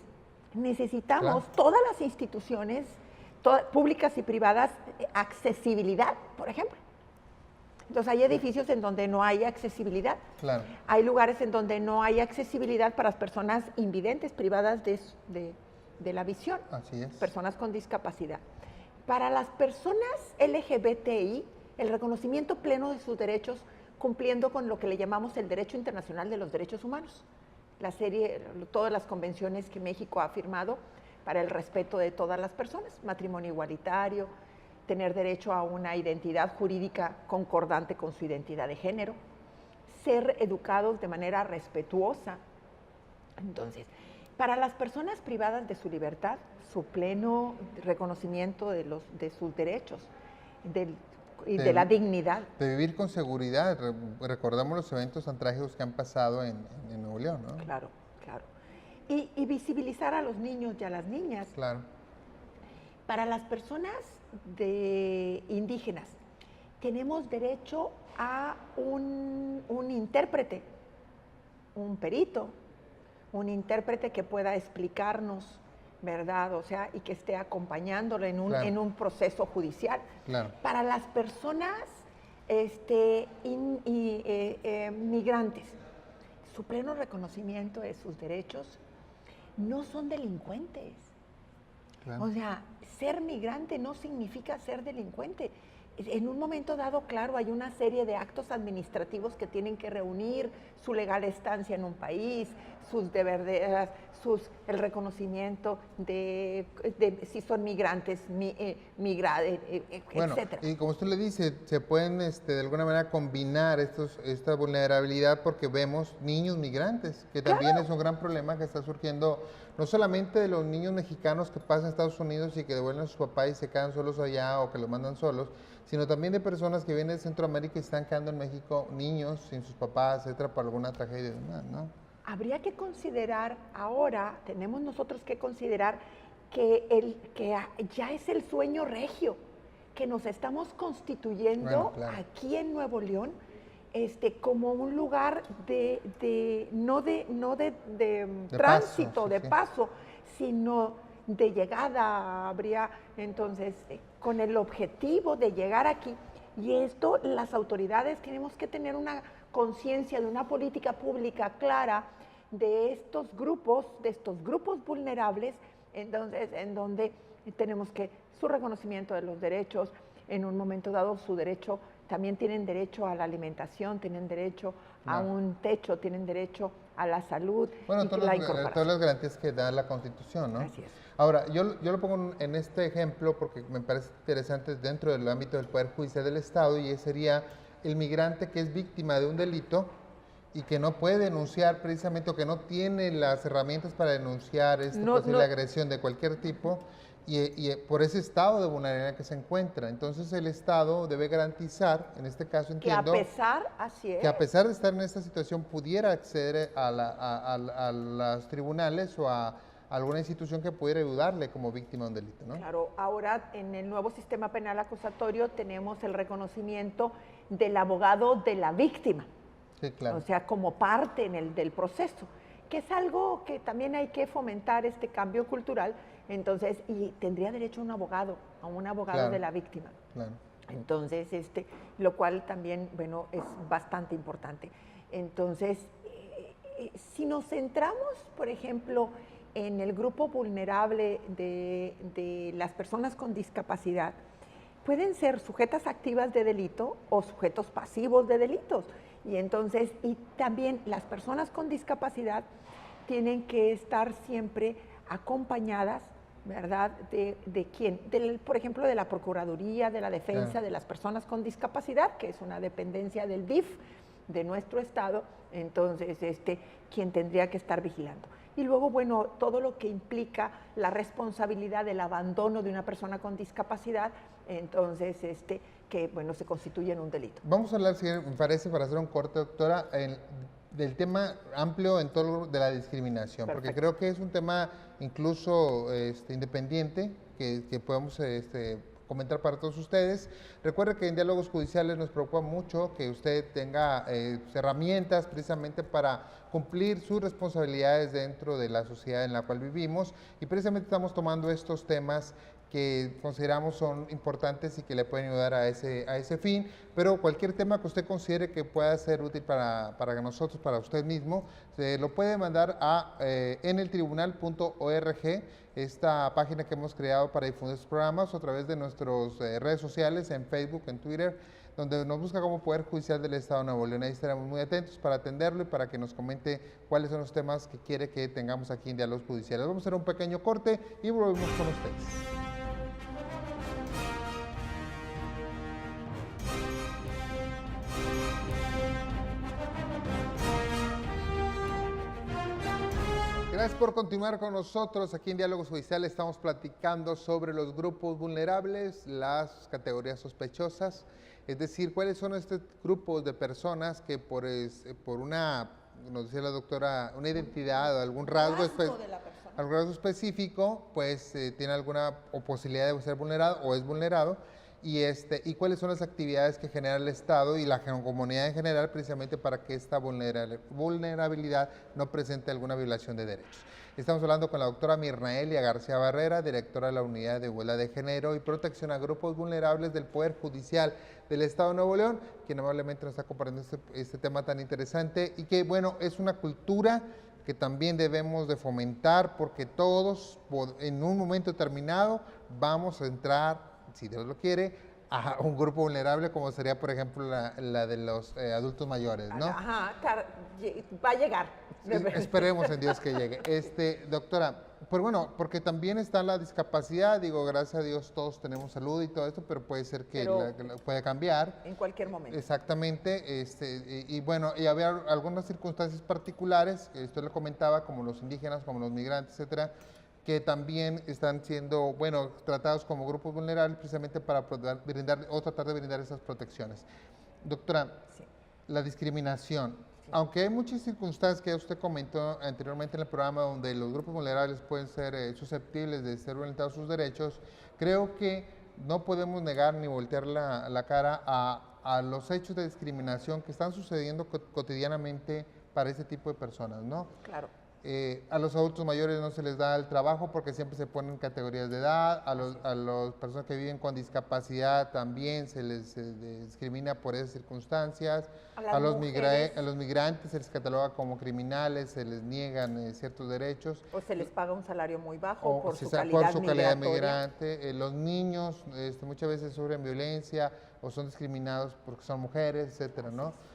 necesitamos todas las instituciones públicas y privadas, accesibilidad, por ejemplo. Entonces, hay edificios en donde no hay accesibilidad. Claro. Hay lugares en donde no hay accesibilidad para las personas invidentes, privadas de la visión. Así es. Personas con discapacidad. Para las personas LGBTI, el reconocimiento pleno de sus derechos, cumpliendo con lo que le llamamos el Derecho Internacional de los Derechos Humanos. Todas las convenciones que México ha firmado para el respeto de todas las personas, matrimonio igualitario, tener derecho a una identidad jurídica concordante con su identidad de género, ser educados de manera respetuosa. Entonces, para las personas privadas de su libertad, su pleno reconocimiento de sus derechos, de la dignidad. De vivir con seguridad. Recordamos los eventos tan trágicos que han pasado en Nuevo León, ¿no? Claro, claro. Y visibilizar a los niños y a las niñas. Claro. Para las personas indígenas, tenemos derecho a un intérprete, un perito, un intérprete que pueda explicarnos, ¿verdad? O sea, y que esté acompañándolo en un proceso judicial. Claro. Para las personas migrantes, su pleno reconocimiento de sus derechos, no son delincuentes. Claro. O sea, ser migrante no significa ser delincuente. En un momento dado, claro, hay una serie de actos administrativos que tienen que reunir su legal estancia en un país, sus deberes, el reconocimiento de si son migrantes, bueno, etcétera. Y como usted le dice, se pueden de alguna manera combinar esta vulnerabilidad porque vemos niños migrantes, que también es un gran problema que está surgiendo, no solamente de los niños mexicanos que pasan a Estados Unidos y que devuelven a sus papás y se quedan solos allá o que los mandan solos, sino también de personas que vienen de Centroamérica y están quedando en México, niños sin sus papás, etcétera, por alguna tragedia y demás, ¿no? Habría que considerar ahora, tenemos nosotros que considerar que ya es el sueño regio, que nos estamos constituyendo aquí en Nuevo León, como un lugar no de tránsito, de paso, sino de llegada. Habría entonces con el objetivo de llegar aquí, y esto las autoridades tenemos que tener una conciencia de una política pública clara de estos grupos vulnerables, entonces en donde tenemos que su reconocimiento de los derechos, en un momento dado su derecho, también tienen derecho a la alimentación, tienen derecho a un techo, tienen derecho a la salud, bueno, y todas las garantías que da la Constitución, ¿no? Así es. Ahora, yo lo pongo en este ejemplo porque me parece interesante dentro del ámbito del Poder Judicial del Estado, y sería el migrante que es víctima de un delito y que no puede denunciar precisamente, o que no tiene las herramientas para denunciar esta posible agresión de cualquier tipo, y por ese estado de vulnerabilidad que se encuentra. Entonces el Estado debe garantizar, en este caso Que a entiendo, pesar, así es, que a pesar de estar en esta situación pudiera acceder a los tribunales o a alguna institución que pudiera ayudarle como víctima de un delito, ¿no? claro, ahora en el nuevo sistema penal acusatorio tenemos el reconocimiento del abogado de la víctima, Sí, claro. o sea, como parte del proceso, que es algo que también hay que fomentar este cambio cultural, entonces, y tendría derecho a un abogado Claro. de la víctima. Claro. Entonces, lo cual también, bueno, es bastante importante. Entonces, si nos centramos, por ejemplo, en el grupo vulnerable de las personas con discapacidad, pueden ser sujetas activas de delito o sujetos pasivos de delitos. Y entonces, y también las personas con discapacidad tienen que estar siempre acompañadas, ¿verdad? ¿De quién? Por ejemplo, de la Procuraduría de la Defensa de las Personas con Discapacidad, que es una dependencia del DIF de nuestro Estado, entonces, quien tendría que estar vigilando. Y luego, bueno, todo lo que implica la responsabilidad del abandono de una persona con discapacidad, entonces, que, bueno, se constituye en un delito. Vamos a hablar, si me parece, para hacer un corte, doctora, del tema amplio en todo de la discriminación, Perfecto. porque creo que es un tema incluso independiente que podemos comentar para todos ustedes. Recuerde que en Diálogos Judiciales nos preocupa mucho que usted tenga herramientas precisamente para cumplir sus responsabilidades dentro de la sociedad en la cual vivimos, y precisamente estamos tomando estos temas que consideramos son importantes y que le pueden ayudar a ese fin, pero cualquier tema que usted considere que pueda ser útil para nosotros, para usted mismo, se lo puede mandar a eneltribunal.org, esta página que hemos creado para difundir estos programas, o a través de nuestras redes sociales, en Facebook, en Twitter, donde nos busca como Poder Judicial del Estado de Nuevo León. Ahí estaremos muy atentos para atenderlo y para que nos comente cuáles son los temas que quiere que tengamos aquí en Diálogos Judiciales. Vamos a hacer un pequeño corte y volvemos con ustedes. Gracias por continuar con nosotros. Aquí en Diálogos Judiciales estamos platicando sobre los grupos vulnerables, las categorías sospechosas, es decir, cuáles son estos grupos de personas que por una, nos decía la doctora, una identidad o algún rasgo, algún rasgo específico, pues tiene alguna posibilidad de ser vulnerado o es vulnerado. Y cuáles son las actividades que genera el Estado y la comunidad en general precisamente para que esta vulnerabilidad no presente alguna violación de derechos. Estamos hablando con la doctora Mirnaelia García Barrera, directora de la Unidad de Igualdad de Género y Protección a Grupos Vulnerables del Poder Judicial del Estado de Nuevo León, quien amablemente nos está compartiendo este tema tan interesante y que, bueno, es una cultura que también debemos de fomentar, porque todos en un momento determinado vamos a entrar, si Dios lo quiere, a un grupo vulnerable como sería, por ejemplo, la de los adultos mayores, ¿no? Ajá, va a llegar. Sí, esperemos en Dios que llegue. Doctora, pues bueno, porque también está la discapacidad, digo, gracias a Dios todos tenemos salud y todo esto, pero puede ser que puede cambiar. En cualquier momento. Exactamente, y bueno, y había algunas circunstancias particulares, que usted lo comentaba, como los indígenas, como los migrantes, etcétera, que también están siendo, bueno, tratados como grupos vulnerables precisamente para brindar o tratar de brindar esas protecciones. Doctora, sí. La discriminación, sí. Aunque hay muchas circunstancias que usted comentó anteriormente en el programa donde los grupos vulnerables pueden ser susceptibles de ser violentados sus derechos, creo que no podemos negar ni voltear la cara a los hechos de discriminación que están sucediendo cotidianamente para ese tipo de personas, ¿no? Claro. A los adultos mayores no se les da el trabajo porque siempre se ponen categorías de edad, a las personas que viven con discapacidad también se les discrimina por esas circunstancias, a los migrantes se les cataloga como criminales, se les niegan ciertos derechos. O se les paga un salario muy bajo por su calidad migrante. Los niños muchas veces sufren violencia o son discriminados porque son mujeres, etcétera, ¿no?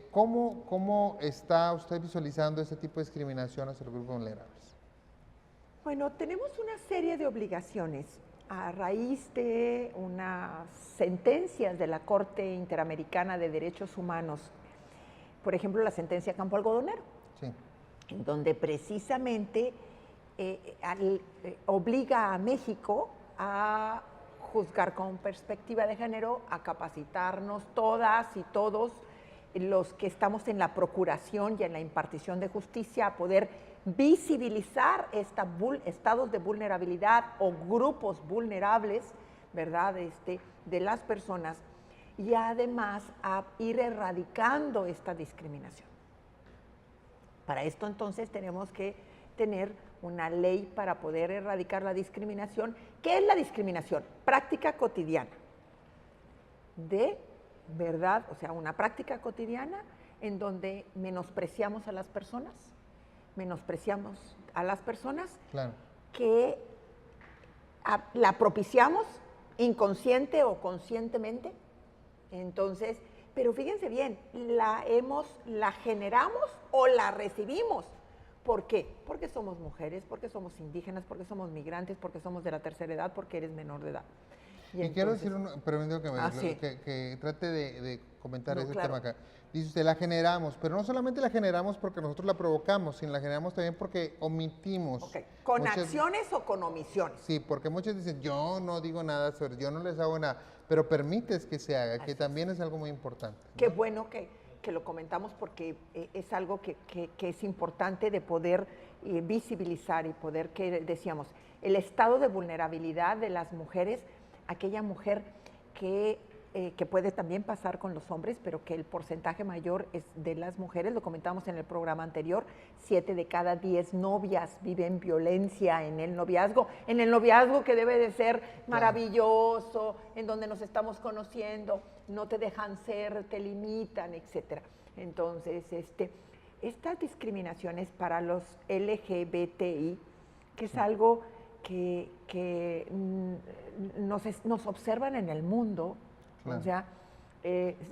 ¿Cómo está usted visualizando ese tipo de discriminación hacia los grupos vulnerables? Bueno, tenemos una serie de obligaciones a raíz de unas sentencias de la Corte Interamericana de Derechos Humanos, por ejemplo, la sentencia Campo Algodonero, sí. En donde precisamente obliga a México a juzgar con perspectiva de género, a capacitarnos todas y todos los que estamos en la procuración y en la impartición de justicia, a poder visibilizar estados de vulnerabilidad o grupos vulnerables, ¿verdad?, de las personas, y además a ir erradicando esta discriminación. Para esto entonces tenemos que tener una ley para poder erradicar la discriminación. ¿Qué es la discriminación? Práctica cotidiana de verdad, o sea, una práctica cotidiana en donde menospreciamos a las personas, Claro. que la propiciamos inconsciente o conscientemente. Entonces, pero fíjense bien, la generamos o la recibimos. ¿Por qué? Porque somos mujeres, porque somos indígenas, porque somos migrantes, porque somos de la tercera edad, porque eres menor de edad. Y quiero decir, permítame que trate de comentar ese tema acá. Dice usted, la generamos, pero no solamente la generamos porque nosotros la provocamos, sino la generamos también porque omitimos. Okay. ¿Con acciones o con omisiones? Sí, porque muchos dicen, yo no digo nada sobre, yo no les hago nada, pero permites que se haga, que también es algo muy importante, ¿no? Qué bueno que lo comentamos porque es algo que es importante de poder visibilizar y poder, que decíamos, el estado de vulnerabilidad de las mujeres, aquella mujer que puede también pasar con los hombres, pero que el porcentaje mayor es de las mujeres, lo comentamos en el programa anterior, 7 de cada 10 novias viven violencia en el noviazgo que debe de ser maravilloso, en donde nos estamos conociendo, no te dejan ser, te limitan, etcétera. Entonces, estas discriminaciones para los LGBTI, que es algo que nos observan en el mundo, claro. O sea,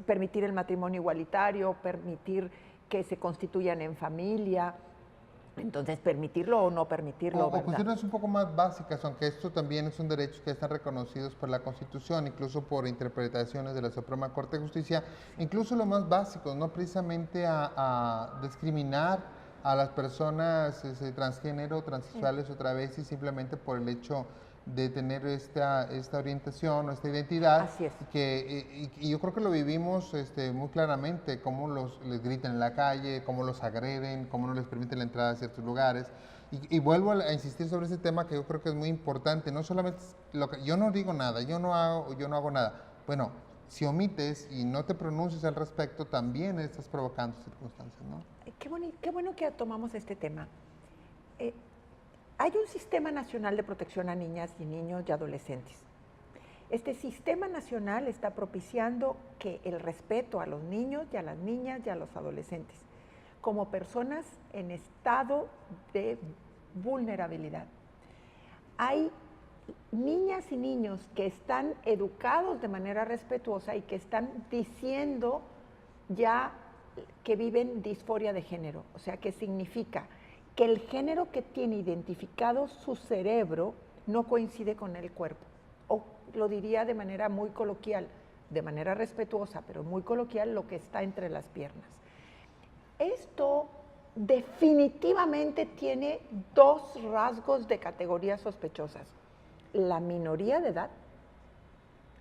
permitir el matrimonio igualitario, permitir que se constituyan en familia, entonces permitirlo o no permitirlo, o cuestiones un poco más básicas, aunque esto también son derechos que están reconocidos por la Constitución, incluso por interpretaciones de la Suprema Corte de Justicia, incluso los más básicos, no precisamente a discriminar a las personas transgénero, transexuales o travestis simplemente por el hecho de tener esta orientación o esta identidad. Así es. Y yo creo que lo vivimos muy claramente, cómo les gritan en la calle, cómo los agreden, cómo no les permiten la entrada a ciertos lugares. Y vuelvo a insistir sobre ese tema que yo creo que es muy importante. No solamente yo no digo nada, yo no hago nada. Bueno, si omites y no te pronuncias al respecto, también estás provocando circunstancias, ¿no? Qué bueno que tomamos este tema. Hay un Sistema Nacional de Protección a Niñas y Niños y Adolescentes. Este Sistema Nacional está propiciando que el respeto a los niños y a las niñas y a los adolescentes como personas en estado de vulnerabilidad. Hay niñas y niños que están educados de manera respetuosa y que están diciendo ya que viven disforia de género, o sea, que significa que el género que tiene identificado su cerebro no coincide con el cuerpo, o lo diría de manera muy coloquial, de manera respetuosa, pero muy coloquial, lo que está entre las piernas. Esto definitivamente tiene dos rasgos de categorías sospechosas: la minoría de edad,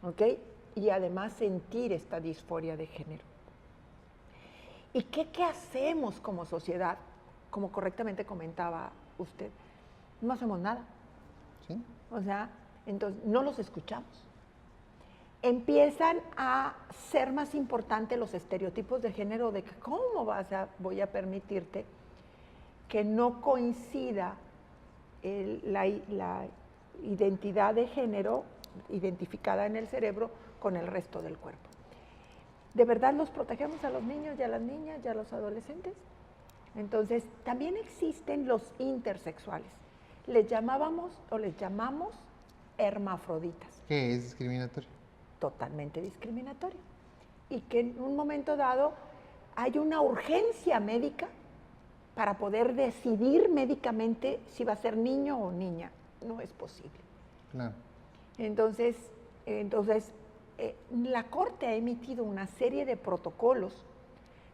¿ok? Y además sentir esta disforia de género. ¿Y qué hacemos como sociedad? Como correctamente comentaba usted, no hacemos nada. ¿Sí? O sea, entonces no los escuchamos. Empiezan a ser más importantes los estereotipos de género de que cómo voy a permitirte que no coincida la identidad de género identificada en el cerebro con el resto del cuerpo. ¿De verdad los protegemos a los niños y a las niñas y a los adolescentes? Entonces, también existen los intersexuales. Les llamamos hermafroditas. ¿Qué es discriminatorio? Totalmente discriminatorio. Y que en un momento dado hay una urgencia médica para poder decidir médicamente si va a ser niño o niña. No es posible. Claro. Entonces, la Corte ha emitido una serie de protocolos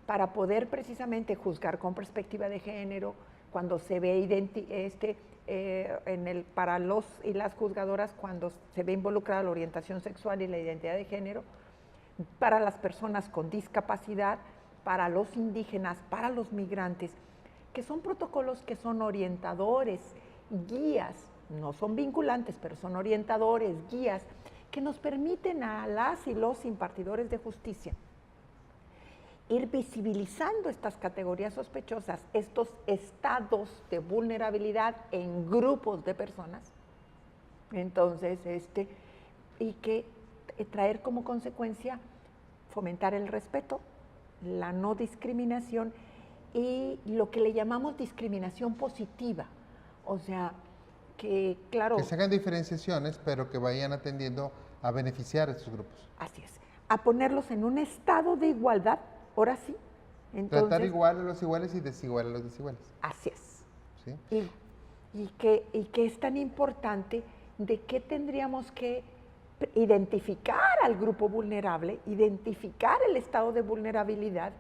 para poder precisamente juzgar con perspectiva de género, cuando se ve para los y las juzgadoras, cuando se ve involucrada la orientación sexual y la identidad de género, para las personas con discapacidad, para los indígenas, para los migrantes, que son protocolos que son orientadores, guías, no son vinculantes, pero son orientadores, guías, que nos permiten a las y los impartidores de justicia ir visibilizando estas categorías sospechosas, estos estados de vulnerabilidad en grupos de personas. Entonces, y que traer como consecuencia fomentar el respeto, la no discriminación y lo que le llamamos discriminación positiva. O sea, que claro... Que se hagan diferenciaciones, pero que vayan atendiendo a beneficiar a estos grupos. Así es, a ponerlos en un estado de igualdad, ahora sí. Entonces, tratar igual a los iguales y desigual a los desiguales. Así es. ¿Sí? Y que es tan importante de que tendríamos que identificar al grupo vulnerable, identificar el estado de vulnerabilidad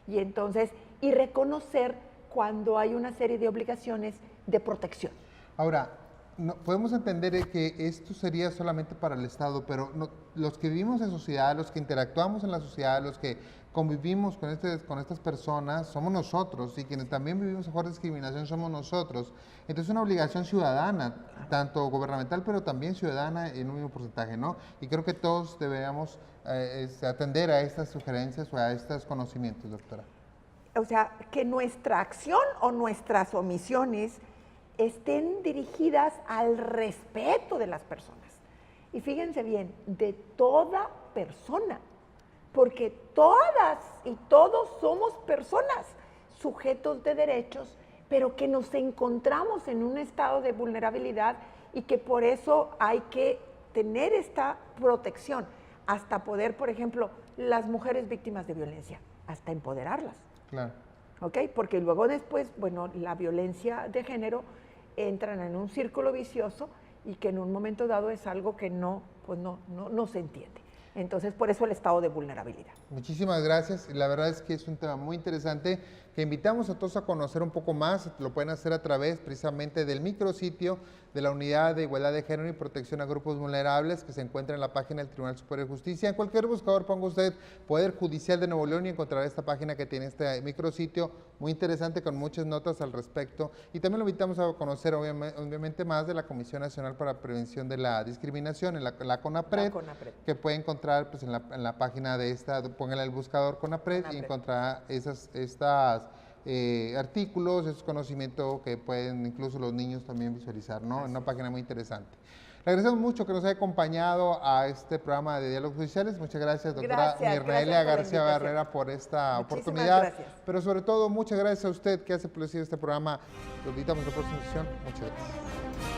y entonces y reconocer cuando hay una serie de obligaciones de protección. Ahora, podemos entender que esto sería solamente para el Estado, pero los que vivimos en sociedad, los que interactuamos en la sociedad, los que convivimos con estas personas, somos nosotros, y quienes también vivimos mejor discriminación somos nosotros. Entonces es una obligación ciudadana, tanto gubernamental, pero también ciudadana en un mismo porcentaje, ¿no? Y creo que todos deberíamos atender a estas sugerencias o a estos conocimientos, doctora. O sea, que nuestra acción o nuestras omisiones estén dirigidas al respeto de las personas. Y fíjense bien, de toda persona, porque todas y todos somos personas, sujetos de derechos, pero que nos encontramos en un estado de vulnerabilidad y que por eso hay que tener esta protección, hasta poder, por ejemplo, las mujeres víctimas de violencia, hasta empoderarlas. Claro. ¿Ok? Porque luego después, bueno, la violencia de género entran en un círculo vicioso y que en un momento dado es algo que no se entiende. Entonces, por eso el estado de vulnerabilidad. Muchísimas gracias. La verdad es que es un tema muy interesante que invitamos a todos a conocer un poco más. Lo pueden hacer a través precisamente del micrositio de la Unidad de Igualdad de Género y Protección a Grupos Vulnerables, que se encuentra en la página del Tribunal Superior de Justicia. En cualquier buscador ponga usted Poder Judicial de Nuevo León y encontrará esta página que tiene este micrositio muy interesante con muchas notas al respecto. Y también lo invitamos a conocer obviamente más de la Comisión Nacional para la Prevención de la Discriminación, en la CONAPRED, que puede encontrar pues, en la página de esta, póngale el buscador CONAPRED y encontrará estos artículos, esos conocimientos que pueden incluso los niños también visualizar, ¿no? En una página muy interesante. Le agradecemos mucho que nos haya acompañado a este programa de Diálogos Judiciales. Muchas gracias, doctora Mirnaelia García Barrera, por esta oportunidad. Gracias. Pero sobre todo, muchas gracias a usted que hace posible este programa. Lo invitamos a la próxima sesión. Muchas gracias.